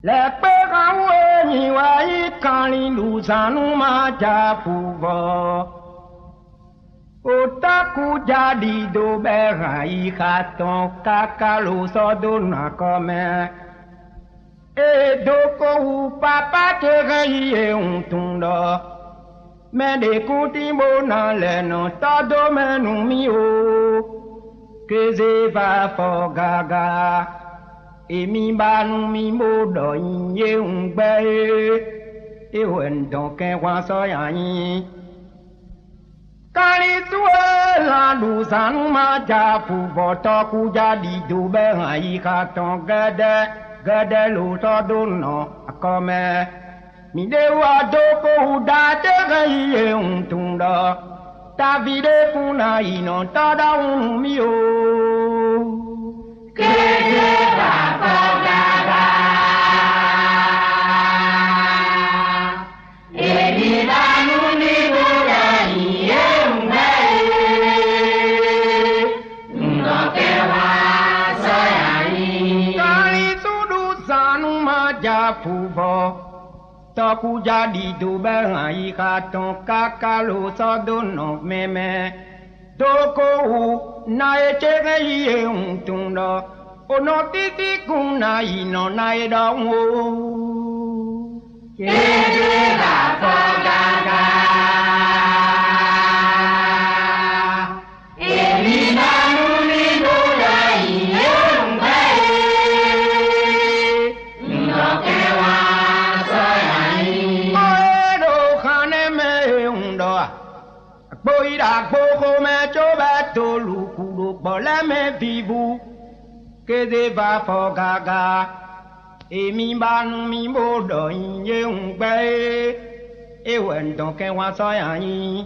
Le pega ni wa ikani luzanu maja puvo. Otaku jadi do bera ikaton kakalo sodo na come. E doko u papa te gaye untundo. Me de kutimbo na leno todo menu mio. Keze va fo gaga. Emi banu mi modo inye ungbe. E wendon ken wa so yayin. Kali tuwe la luzanu maja puvoto kujadi dube haikaton gede luto dono akome. Midewa doko udate gaye untundo. Tavide kuna ino tada unumio. Keze bako gaga. Emi banu ni moda iye ungbe. Ndoke wa soyai. Kali sudu sanu maja puvo. Toku jadi dube haikaton kakalo sodono meme. Doko u na echege iye untundo. Ono titi kuna ino na edawo. Keze bako gaga. Emi banu ni moda iye ungbe. Ndoke wa soyai. Moedo khane me undoa. Boira boko me choba tolu kudo bole me vivu. Keze va fo gaga. Emi banu mi modo inye ungbe. E wendon ken wa so yayin.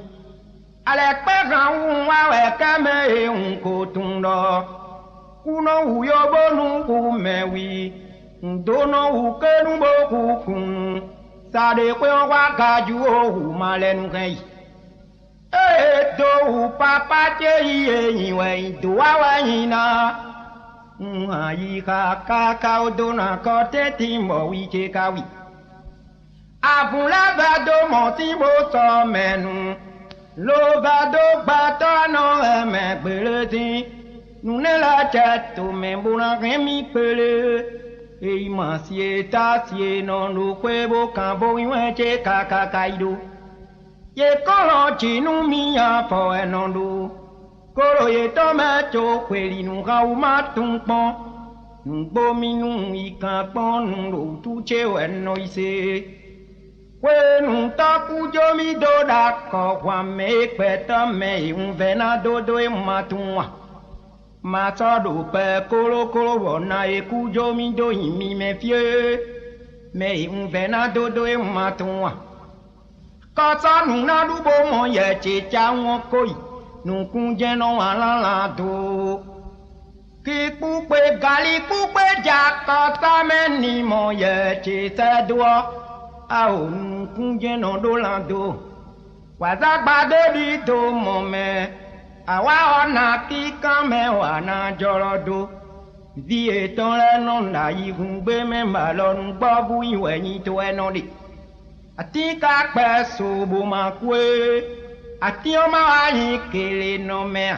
Ale pe gan wa we keme unko tundo. Kuno uyo bonu ku mewi. Ndono ukenu boku kun. Sade kwe wa gaju ohu malenu kai. Do papa te iye iwe do awa ina. Ayi ka odona ko te timbo wike kawi. Abula vado montimbo so menu. Lo vado batono eme beleti. Nune la chato membuna remi pele. E mansieta sie non lo kwebo kambo iwenche kakakaido. Ye koro chinu miya po enondo. Koro ye tomato kweli nu gauma tumpon. Nbo minu ikampon nu tuche weno ise. Kwenu taku jomi doda ko wame kweta me unvena dodo e matunwa. Matado pe kolo wona e kujomi do imi me fie. Me unvena dodo e matunwa. Kata nuna dubo mo ye chicha won koi. Nukun jeno alala do. Ki pupe gali pupe jakata meni mo ye chise do. Ao nukun jeno do lando. Wazagbade di do mo me. Awa ona kika me wana jorodo. Vi eton le non la yigungbe me malon gbobu iwe to enodi. Ati ka pe sobo ma kwe. Ati o ma wa yin kele no me.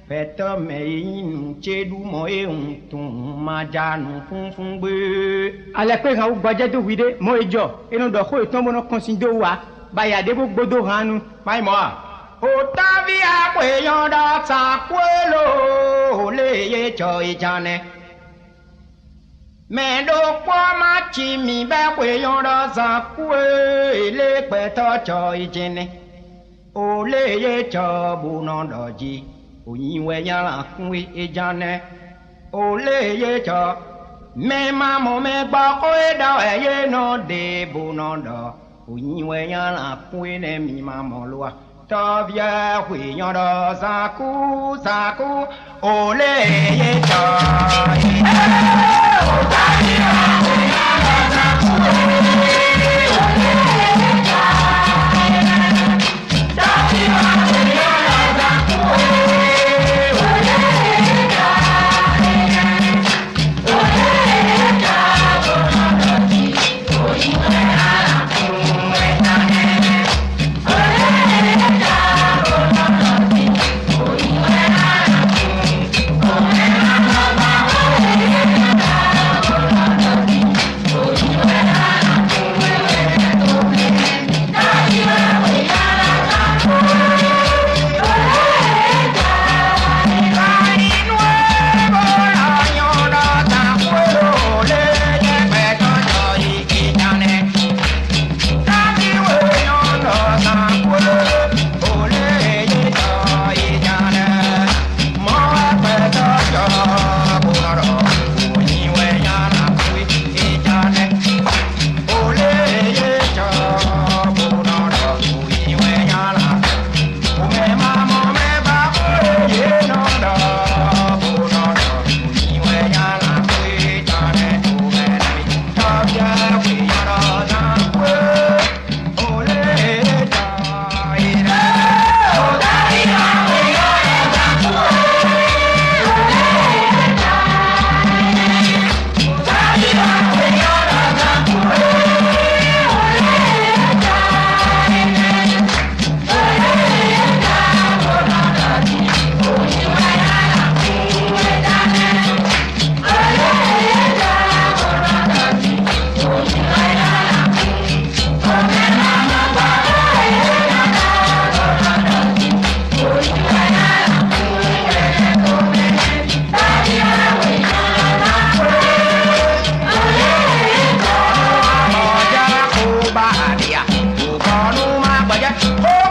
Feto me inu chedu mo e untun ma janu funfun gbe. Ale pe han ugbaje do wide mo ejo inu do ko iton mo no konsin do wa baya de gbodo hanu mai mo a. Otavi akwe yonda sa kwelo le ye cho ijane. Mendo kwa machi mi be kwe yonda sa kwe le pe to cho ijene. O le ye cho bu no doji. Oyin we yala kwe ijane. O le ye cho me mamo me gba ko e da e ye no de bu no do. Oyin we yala kwe ne mi mamo loa. Tavia hui nyodo saku ole ye chai. Tavia hui nyodo saku ole ye chai. Tavia hui nyodo saku ole ye chai. Ole ye chai. Oh